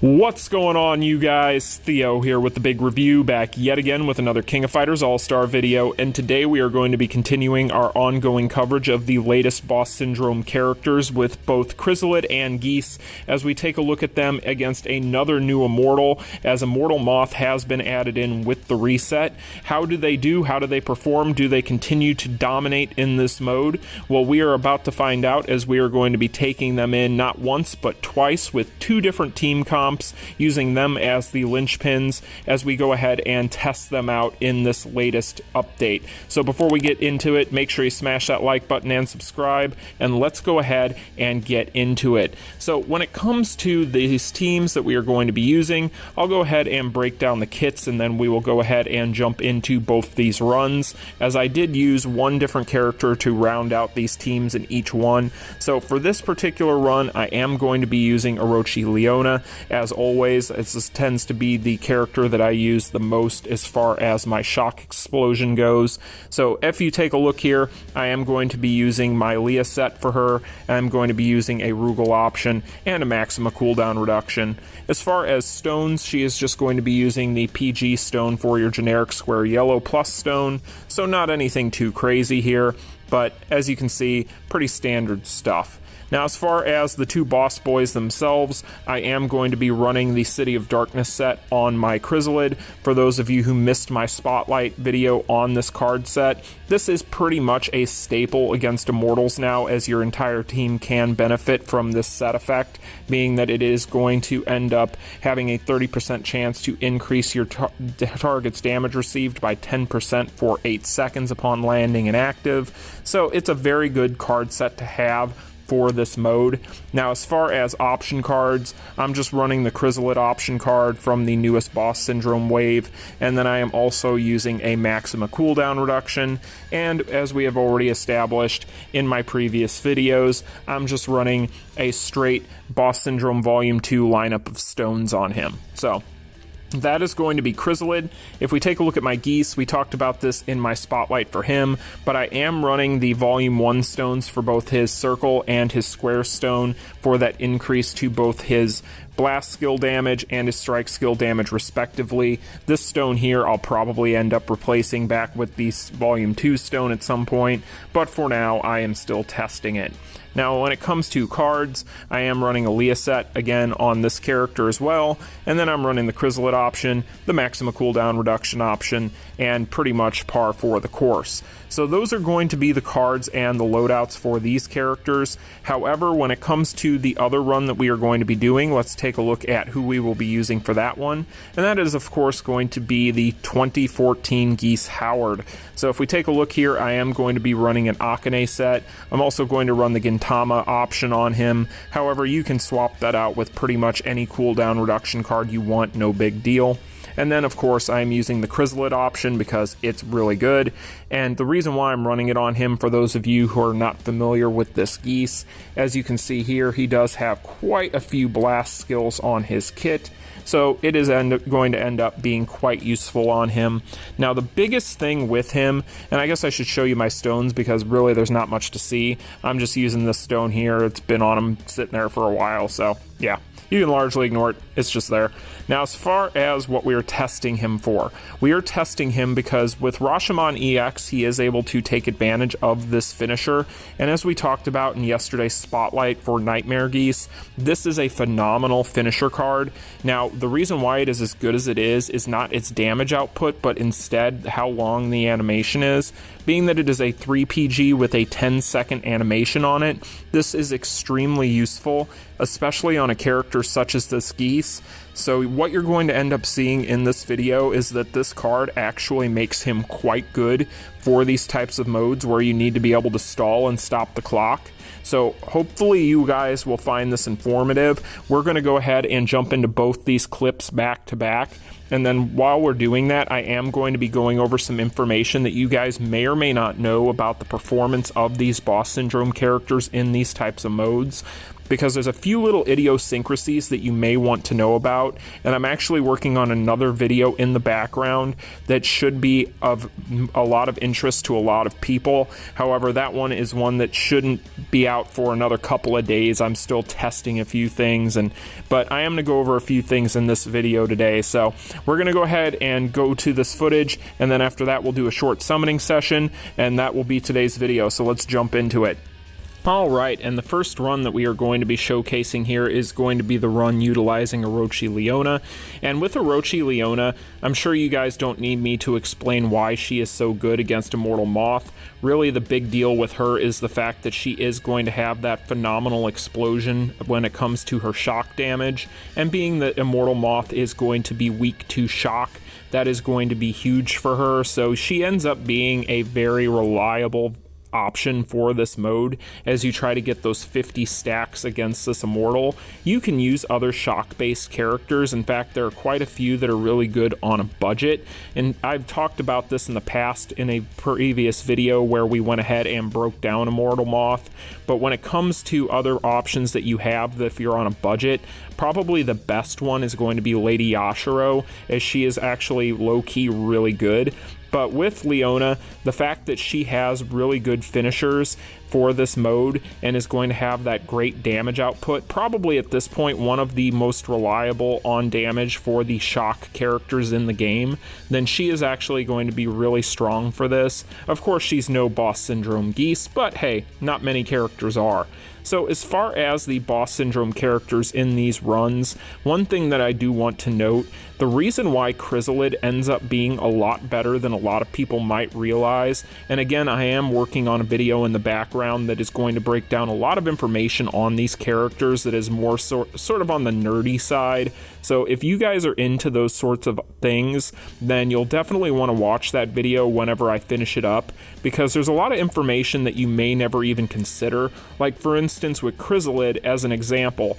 What's going on, you guys? Theo here with the big review, back yet again with another King of Fighters Allstar video, and today we are going to be continuing our ongoing coverage of the latest Boss Syndrome characters with both Krizalid and Geese as we take a look at them against another new Immortal, as Immortal Moth has been added in with the reset. How do they do? How do they perform? Do they continue to dominate in this mode? Well, we are about to find out, as we are going to be taking them in not once but twice with two different team comps, using them as the linchpins as we go ahead and test them out in this latest update. So before we get into it, make sure you smash that like button and subscribe, and let's go ahead and get into it. So when it comes to these teams that we are going to be using, I'll go ahead and break down the kits, and then we will go ahead and jump into both these runs, as I did use one different character to round out these teams in each one. So for this particular run, I am going to be using Orochi Leona. As always, this tends to be the character that I use the most as far as my shock explosion goes. So if you take a look here, I am going to be using my Leah set for her. I'm going to be using a Rugal option and a Maxima cooldown reduction. As far as stones, she is just going to be using the PG stone for your generic square yellow plus stone, so not anything too crazy here, but as you can see, pretty standard stuff. Now, as far as the two boss boys themselves, I am going to be running the City of Darkness set on my Krizalid. For those of you who missed my spotlight video on this card set, this is pretty much a staple against Immortals now, as your entire team can benefit from this set effect, being that it is going to end up having a 30% chance to increase your target's damage received by 10% for 8 seconds upon landing and active. So it's a very good card set to have for this mode. Now, as far as option cards, I'm just running the Krizalid option card from the newest Boss Syndrome wave, and then I am also using a Maxima cooldown reduction, and as we have already established in my previous videos, I'm just running a straight Boss Syndrome Volume 2 lineup of stones on him. So that is going to be Krizalid. If we take a look at my Geese, we talked about this in my spotlight for him, but I am running the Volume 1 stones for both his circle and his square stone for that increase to both his blast skill damage and his strike skill damage respectively. This stone here I'll probably end up replacing back with the Volume 2 stone at some point, but for now I am still testing it. Now, when it comes to cards, I am running a Leah set again on this character as well, and then I'm running the Krizalid option, the Maxima cooldown reduction option, and pretty much par for the course. So those are going to be the cards and the loadouts for these characters. However, when it comes to the other run that we are going to be doing, let's take a look at who we will be using for that one, and that is of course going to be the 2014 Geese Howard. So if we take a look here, I am going to be running an Akane set. I'm also going to run the Gintama option on him. However, you can swap that out with pretty much any cooldown reduction card you want, no big deal. And then, of course, I'm using the Krizalid option because it's really good. And the reason why I'm running it on him, for those of you who are not familiar with this Geese, as you can see here, he does have quite a few blast skills on his kit. So it is going to end up being quite useful on him. Now, the biggest thing with him, and I guess I should show you my stones because really there's not much to see. I'm just using this stone here. It's been on him sitting there for a while, so yeah. You can largely ignore it, it's just there. Now, as far as what we are testing him for, we are testing him because with Rashoumon EX, he is able to take advantage of this finisher, and as we talked about in yesterday's spotlight for Nightmare Geese, this is a phenomenal finisher card. Now, the reason why it is as good as it is not its damage output, but instead how long the animation is. Being that it is a 3PG with a 10-second animation on it, this is extremely useful, especially on a character such as this Geese. So what you're going to end up seeing in this video is that this card actually makes him quite good for these types of modes where you need to be able to stall and stop the clock. So hopefully you guys will find this informative. We're going to go ahead and jump into both these clips back to back. And then while we're doing that, I am going to be going over some information that you guys may or may not know about the performance of these Boss Syndrome characters in these types of modes. because there's a few little idiosyncrasies that you may want to know about, and I'm actually working on another video in the background that should be of a lot of interest to a lot of people. However, that one is one that shouldn't be out for another couple of days. I'm still testing a few things, but I am going to go over a few things in this video today. So we're going to go ahead and go to this footage, and then after that we'll do a short summoning session, and that will be today's video. So let's jump into it. Alright, and the first run that we are going to be showcasing here is going to be the run utilizing Orochi Leona. And with Orochi Leona, I'm sure you guys don't need me to explain why she is so good against Immortal Moth. Really, the big deal with her is the fact that she is going to have that phenomenal explosion when it comes to her shock damage. And being that Immortal Moth is going to be weak to shock, that is going to be huge for her. So she ends up being a very reliable option for this mode as you try to get those 50 stacks against this immortal. You can use other shock based characters. In fact, there are quite a few that are really good on a budget, and I've talked about this in the past in a previous video where we went ahead and broke down Immortal Moth. But when it comes to other options that you have, that if you're on a budget, probably the best one is going to be Lady Yashiro, as she is actually low-key really good. But with Leona, the fact that she has really good finishers for this mode and is going to have that great damage output, probably at this point one of the most reliable on damage for the shock characters in the game, then she is actually going to be really strong for this. Of course, she's no Boss Syndrome Geese, but hey, not many characters are. So as far as the Boss Syndrome characters in these runs, one thing that I do want to note, the reason why Krizalid ends up being a lot better than a lot of people might realize, and again, I am working on a video in the background that is going to break down a lot of information on these characters that is more sort of on the nerdy side. So if you guys are into those sorts of things, then you'll definitely want to watch that video whenever I finish it up, because there's a lot of information that you may never even consider. Like for instance with Krizalid as an example,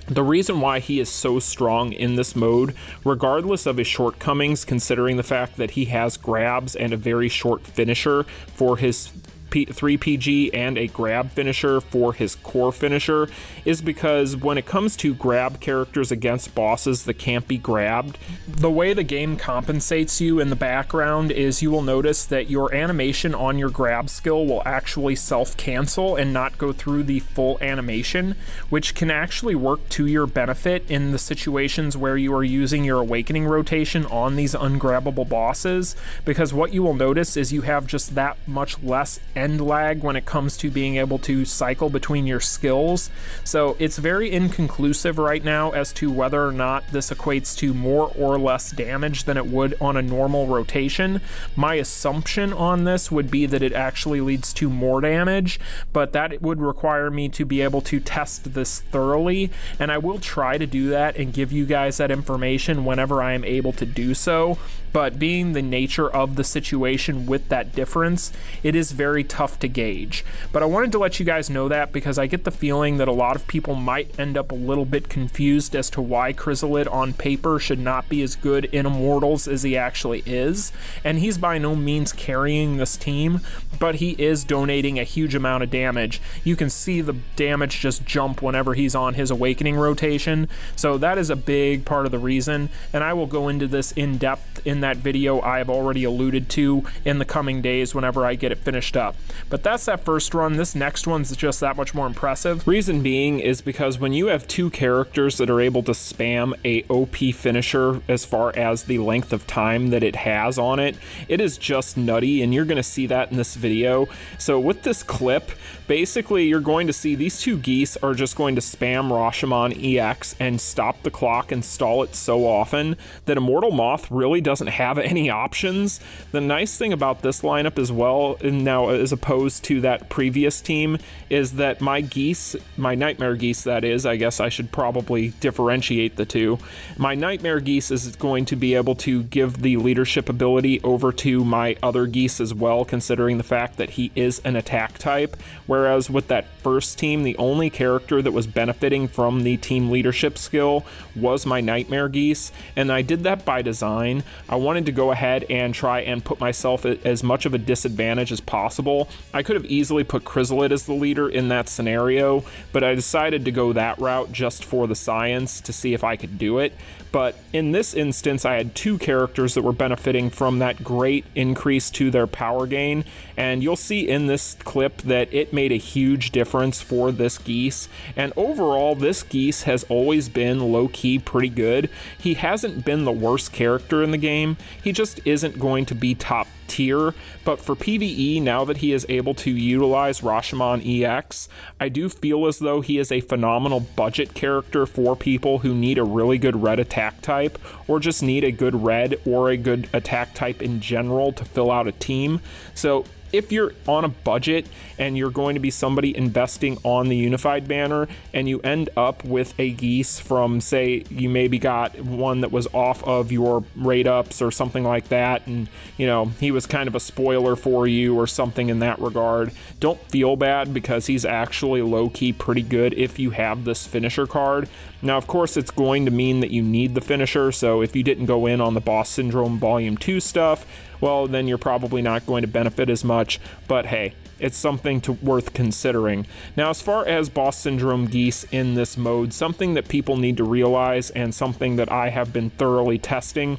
the reason why he is so strong in this mode, regardless of his shortcomings, considering the fact that he has grabs and a very short finisher for his 3PG and a grab finisher for his core finisher, is because when it comes to grab characters against bosses that can't be grabbed, the way the game compensates you in the background is you will notice that your animation on your grab skill will actually self-cancel and not go through the full animation, which can actually work to your benefit in the situations where you are using your awakening rotation on these ungrabbable bosses, because what you will notice is you have just that much less end lag when it comes to being able to cycle between your skills. So it's very inconclusive right now as to whether or not this equates to more or less damage than it would on a normal rotation. My assumption on this would be that it actually leads to more damage, but that would require me to be able to test this thoroughly, and I will try to do that and give you guys that information whenever I am able to do so. But being the nature of the situation with that difference, it is very tough to gauge. But I wanted to let you guys know that because I get the feeling that a lot of people might end up a little bit confused as to why Krizalid on paper should not be as good in Immortals as he actually is. And he's by no means carrying this team, but he is donating a huge amount of damage. You can see the damage just jump whenever he's on his awakening rotation. So that is a big part of the reason, and I will go into this in depth in that video I have already alluded to in the coming days whenever I get it finished up. But that's that first run. This next one's just that much more impressive. Reason being is because when you have two characters that are able to spam a OP finisher as far as the length of time that it has on it, it is just nutty, and you're going to see that in this video. So with this clip, basically you're going to see these two geese are just going to spam Rashoumon EX and stop the clock and stall it so often that Immortal Moth really doesn't have any options. The nice thing about this lineup as well, and now as opposed to that previous team, is that my geese, my Nightmare Geese that is, I guess I should probably differentiate the two. My Nightmare Geese is going to be able to give the leadership ability over to my other geese as well, considering the fact that he is an attack type, whereas with that first team, the only character that was benefiting from the team leadership skill was my Nightmare Geese, and I did that by design. I wanted to go ahead and try and put myself at as much of a disadvantage as possible. I could have easily put Krizalid as the leader in that scenario, but I decided to go that route just for the science to see if I could do it. But in this instance, I had two characters that were benefiting from that great increase to their power gain, and you'll see in this clip that it made a huge difference for this Geese. And overall, this Geese has always been low-key pretty good. He hasn't been the worst character in the game. He just isn't going to be top tier, but for PvE, now that he is able to utilize Rashoumon EX, I do feel as though he is a phenomenal budget character for people who need a really good red attack type, or just need a good red or a good attack type in general to fill out a team. So if you're on a budget and you're going to be somebody investing on the unified banner and you end up with a Geese from, say, you maybe got one that was off of your rate ups or something like that, and you know, he was kind of a spoiler for you or something in that regard, don't feel bad, because he's actually low-key pretty good if you have this finisher card. Now, of course, it's going to mean that you need the finisher, so if you didn't go in on the Boss Syndrome Volume 2 stuff, well, then you're probably not going to benefit as much, but hey, it's something worth considering. Now, as far as Boss Syndrome Geese in this mode, something that people need to realize, and something that I have been thoroughly testing,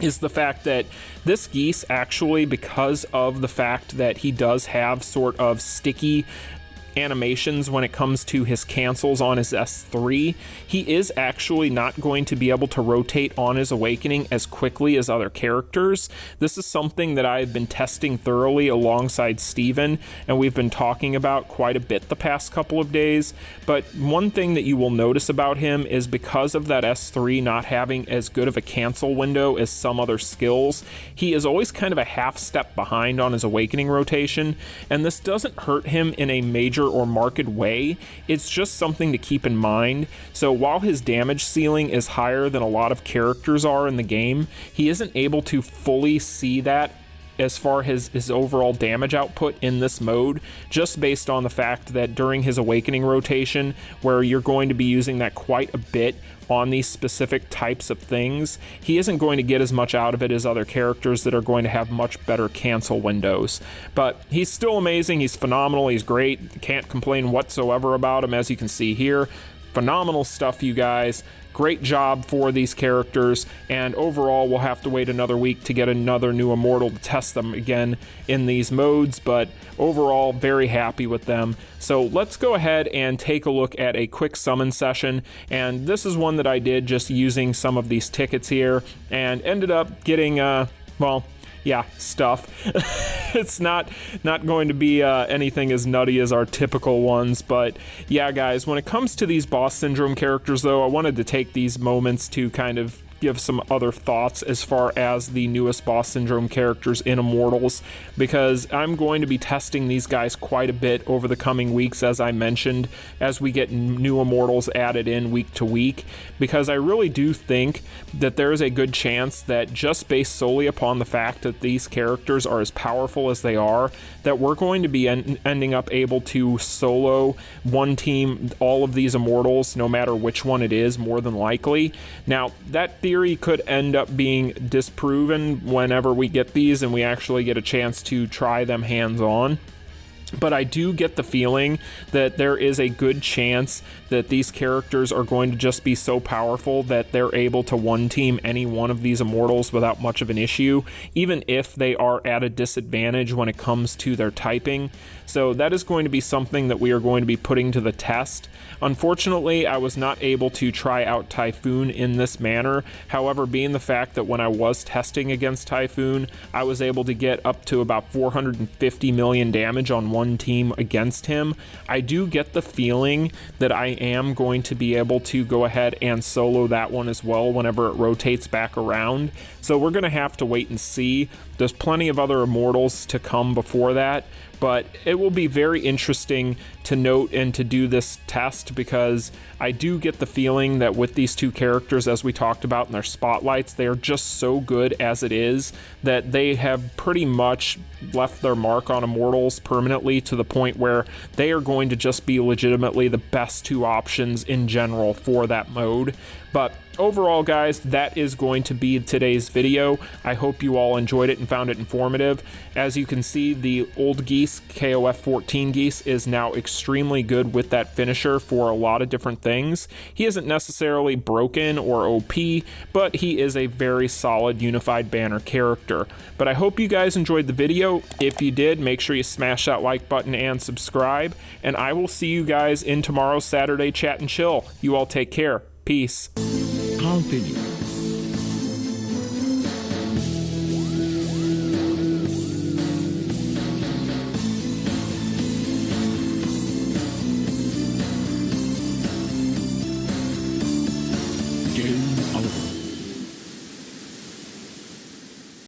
is the fact that this Geese actually, because of the fact that he does have sort of sticky animations when it comes to his cancels on his S3, he is actually not going to be able to rotate on his awakening as quickly as other characters. This is something that I've been testing thoroughly alongside Steven, and we've been talking about quite a bit the past couple of days. But one thing that you will notice about him is, because of that S3 not having as good of a cancel window as some other skills, he is always kind of a half step behind on his awakening rotation, and this doesn't hurt him in a major or marked way. It's just something to keep in mind. So while his damage ceiling is higher than a lot of characters are in the game, he isn't able to fully see that as far as his overall damage output in this mode, just based on the fact that during his awakening rotation, where you're going to be using that quite a bit on these specific types of things, he isn't going to get as much out of it as other characters that are going to have much better cancel windows. But he's still amazing, he's phenomenal, he's great, can't complain whatsoever about him, as you can see here. Phenomenal stuff, you guys. Great job for these characters, and overall we'll have to wait another week to get another new Immortal to test them again in these modes, but overall very happy with them. So let's go ahead and take a look at a quick summon session, and this is one that I did just using some of these tickets here, and ended up getting, well, yeah, stuff. It's not going to be anything as nutty as our typical ones, but yeah, guys, when it comes to these Boss Syndrome characters, though, I wanted to take these moments to kind of give some other thoughts as far as the newest Boss Syndrome characters in Immortals, because I'm going to be testing these guys quite a bit over the coming weeks, as I mentioned, as we get new Immortals added in week to week, because I really do think that there is a good chance that, just based solely upon the fact that these characters are as powerful as they are, that we're going to be ending up able to solo one team all of these Immortals, no matter which one it is, more than likely. Now, that theory could end up being disproven whenever we get these and we actually get a chance to try them hands-on. But I do get the feeling that there is a good chance that these characters are going to just be so powerful that they're able to one-team any one of these Immortals without much of an issue, even if they are at a disadvantage when it comes to their typing. So that is going to be something that we are going to be putting to the test. Unfortunately, I was not able to try out Typhoon in this manner. However, being the fact that when I was testing against Typhoon, I was able to get up to about 450 million damage on one team against him, I do get the feeling that I am going to be able to go ahead and solo that one as well whenever it rotates back around. So we're going to have to wait and see. There's plenty of other Immortals to come before that, but it will be very interesting to note and to do this test, because I do get the feeling that with these two characters, as we talked about in their spotlights, they are just so good as it is that they have pretty much left their mark on Immortals permanently, to the point where they are going to just be legitimately the best two options in general for that mode. But overall, guys, that is going to be today's video. I hope you all enjoyed it and found it informative. As you can see, the old Geese, KOF 14 Geese, is now extremely good with that finisher for a lot of different things. He isn't necessarily broken or OP, but he is a very solid unified banner character. But I hope you guys enjoyed the video. If you did, make sure you smash that like button and subscribe, and I will see you guys in tomorrow's Saturday Chat and Chill. You all take care. Peace. Continue.